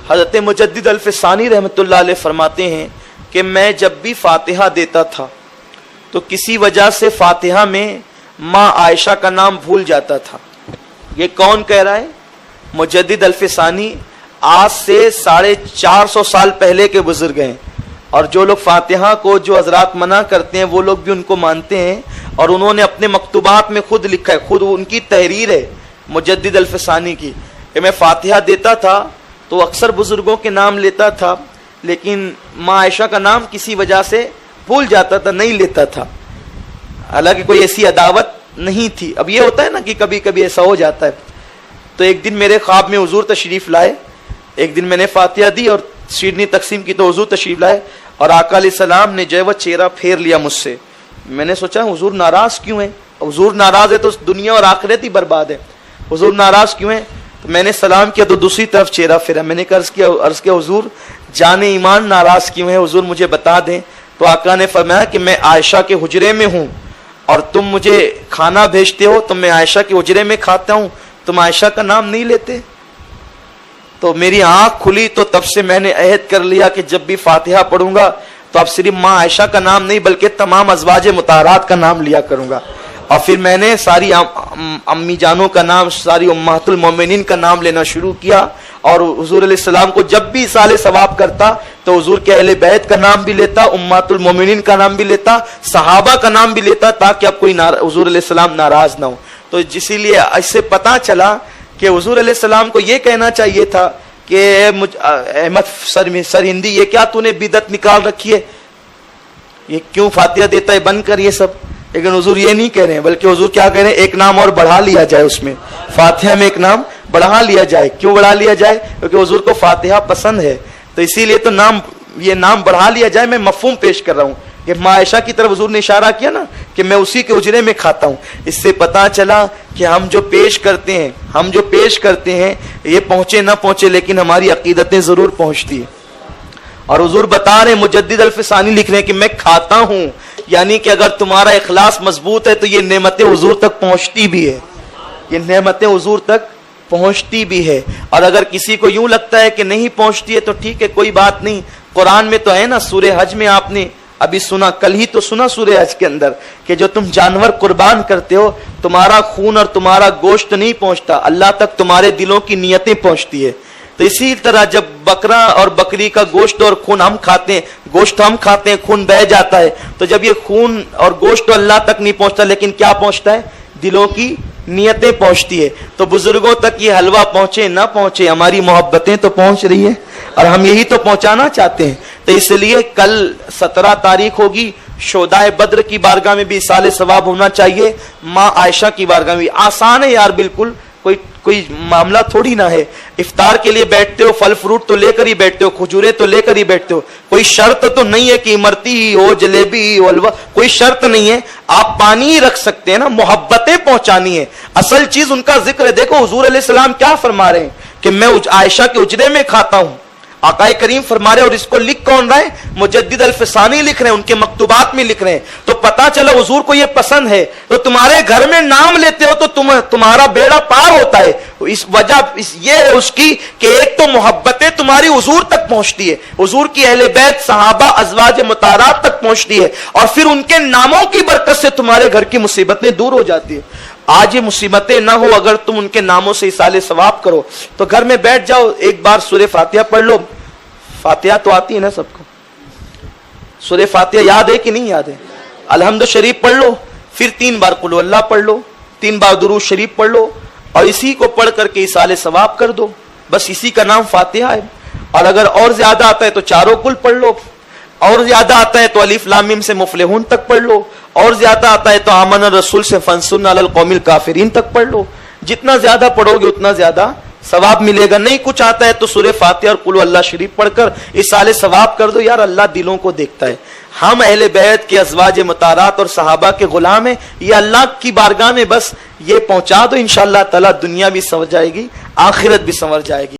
حضرت مجدد الفسانی رحمۃ اللہ علیہ فرماتے ہیں کہ میں جب بھی فاتحہ دیتا تھا تو کسی وجہ سے فاتحہ میں ماں عائشہ کا نام بھول جاتا تھا. یہ کون کہہ رہا ہے؟ مجدد الفسانی، آج سے 450 سال پہلے کے بزرگ ہیں. اور جو لوگ فاتحہ کو جو حضرات منع کرتے ہیں وہ لوگ بھی ان کو مانتے ہیں، اور انہوں نے اپنے مکتوبات میں خود لکھا ہے، خود ان کی تحریر ہے مجدد الفسانی کی، کہ میں فاتحہ دیتا تھا تو اکثر بزرگوں کے نام لیتا تھا لیکن ماں عائشہ کا نام کسی وجہ سے بھول جاتا تھا، نہیں لیتا تھا، حالانکہ کوئی ایسی عداوت نہیں تھی. اب یہ ہوتا ہے نا کہ کبھی کبھی ایسا ہو جاتا ہے. تو ایک دن میرے خواب میں حضور تشریف لائے، ایک دن میں نے فاتحہ دی اور شیرنی تقسیم کی تو حضور تشریف لائے، اور آقا علیہ السلام نے جو ہے وہ چہرہ پھیر لیا مجھ سے. میں نے سوچا حضور ناراض کیوں ہیں؟ حضور ناراض ہے تو دنیا اور آخرت ہی برباد ہے، حضور ناراض کیوں ہیں؟ تو میں نے سلام کیا تو دوسری طرف چہرہ پھیرا. میں نے عرض کیا حضور جان ایمان ناراض کیوں ہیں؟ حضور مجھے بتا دیں. تو آقا نے فرمایا کہ میں عائشہ کے حجرے میں ہوں اور تم مجھے کھانا بھیجتے ہو تو میں عائشہ کے حجرے میں کھاتا ہوں، تم عائشہ کا نام نہیں لیتے. تو میری آنکھ کھلی تو تب سے میں نے عہد کر لیا کہ جب بھی فاتحہ پڑھوں گا تو اب صرف ماں عائشہ کا نام نہیں بلکہ تمام ازواج مطہرات کا نام لیا کروں گا. اور پھر میں نے ساری امی جانوں کا نام، ساری امہات المومنین کا نام لینا شروع کیا، اور حضور علیہ السلام کو جب بھی اصال ثواب کرتا تو حضور کے اہل بیت کا نام بھی لیتا، امہات المومنین کا نام بھی لیتا، صحابہ کا نام بھی لیتا، تاکہ اب کوئی حضور علیہ السلام ناراض نہ ہو. تو اسی لیے اس سے پتہ چلا کہ حضور علیہ السلام کو یہ کہنا چاہیے تھا کہ احمد سرہندی یہ کیا تو نے بدعت نکال رکھی ہے، یہ کیوں فاتحہ دیتا ہے، بند کر یہ سب. لیکن حضور یہ نہیں کہہ رہے ہیں، بلکہ حضور کیا کہہ رہے ہیں؟ ایک نام اور بڑھا لیا جائے، اس میں فاتحہ میں ایک نام بڑھا لیا جائے. کیوں بڑھا لیا جائے؟ کیونکہ حضور کو فاتحہ پسند ہے، تو اسی لیے تو یہ نام بڑھا لیا جائے. میں مفہوم پیش کر رہا ہوں کہ ماں عائشہ کی طرف حضور نے اشارہ کیا نا کہ میں اسی کے حجرے میں کھاتا ہوں. اس سے پتا چلا کہ ہم جو پیش کرتے ہیں یہ پہنچے نہ پہنچے لیکن ہماری عقیدتیں ضرور پہنچتی ہیں. اور حضور بتا رہے ہیں، مجدد الفسانی لکھ رہے ہیں کہ میں کھاتا ہوں، یعنی کہ اگر تمہارا اخلاص مضبوط ہے تو یہ نعمتیں حضور تک پہنچتی بھی ہے، یہ نعمتیں حضور تک پہنچتی بھی ہے. اور اگر کسی کو یوں لگتا ہے کہ نہیں پہنچتی ہے تو ٹھیک ہے، کوئی بات نہیں. قرآن میں تو ہے نا، سورہ حج میں آپ نے ابھی سنا، کل ہی تو سنا سورہ حج کے اندر کہ جو تم جانور قربان کرتے ہو تمہارا خون اور تمہارا گوشت نہیں پہنچتا، اللہ تک تمہارے دلوں کی نیتیں پہنچتی ہے. تو اسی طرح جب بکرا اور بکری کا گوشت اور خون ہم کھاتے ہیں، خون بہہ جاتا ہے، تو جب یہ خون اور گوشت اللہ تک نہیں پہنچتا لیکن کیا پہنچتا ہے؟ دلوں کی نیتیں پہنچتی ہے. تو بزرگوں تک یہ حلوہ پہنچے نہ پہنچے، ہماری محبتیں تو پہنچ رہی ہیں اور ہم یہی تو پہنچانا چاہتے ہیں. تو اس لیے کل 17 تاریخ ہوگی، شہدائے بدر کی بارگاہ میں بھی ایصال ثواب ہونا چاہیے، ماں عائشہ کی بارگاہ میں بھی. آسان ہے یار، بالکل کوئی معاملہ تھوڑی نہ ہے. افطار کے لیے بیٹھتے ہو، پھل فروٹ تو لے کر ہی بیٹھتے ہو، کھجورے تو لے کر ہی بیٹھتے ہو. کوئی شرط تو نہیں ہے کہ امرتی ہی ہو، جلیبی ہی ہو، حلوہ، کوئی شرط نہیں ہے. آپ پانی ہی رکھ سکتے ہیں نا، محبتیں پہنچانی ہے. اصل چیز ان کا ذکر ہے. دیکھو حضور علیہ السلام کیا فرما رہے ہیں کہ میں عائشہ کے حجرے میں کھاتا ہوں. آقا کریم فرما رہے ہیں، اور اس کو لکھ کون رہا ہے؟ مجدد الفسانی لکھ رہے ہیں، ان کے مکتوبات میں لکھ رہے ہیں. تو پتا چلا حضور کو یہ پسند ہے. تو تمہارے گھر میں نام لیتے ہو تو تمہارا بیڑا پار ہوتا ہے. اس وجہ یہ ہے اس کی کہ ایک تو محبتیں تمہاری حضور تک پہنچتی ہے، حضور کی اہل بیت، صحابہ، ازواج مطہرات تک پہنچتی ہے، اور پھر ان کے ناموں کی برکت سے تمہارے گھر کی مصیبتیں دور ہو جاتی ہے. آج یہ مصیبتیں نہ ہو اگر تم ان کے ناموں سے ایصال ثواب کرو. تو گھر میں بیٹھ جاؤ، ایک بار سورہ فاتحہ پڑھ لو. فاتحہ تو آتی ہے نا سب کو، سورہ فاتحہ یاد ہے کہ نہیں یاد ہے؟ الحمد شریف پڑھ لو، پھر 3 بار قل اللہ پڑھ لو، 3 بار درود شریف پڑھ لو، اور اسی کو پڑھ کر کے ایصال ثواب کر دو. بس اسی کا نام فاتحہ ہے. اور اگر اور زیادہ آتا ہے تو چاروں کل پڑھ لو، اور زیادہ آتا ہے تو الف لام میم سے مفلحون تک پڑھ لو، اور زیادہ آتا ہے تو آمن الرسول سے فانصرنا علی القوم الکافرین تک پڑھ لو. جتنا زیادہ پڑھو گے اتنا زیادہ ثواب ملے گا. نہیں کچھ آتا ہے تو سورہ فاتحہ اور قل اللہ شریف پڑھ کر ایصال ثواب کر دو. یار اللہ دلوں کو دیکھتا ہے. ہم اہل بیت کے ازواج مطہرات اور صحابہ کے غلام ہیں. یہ اللہ کی بارگاہ میں بس یہ پہنچا دو، انشاءاللہ تعالی دنیا بھی سنور جائے گی، آخرت بھی سنور جائے گی.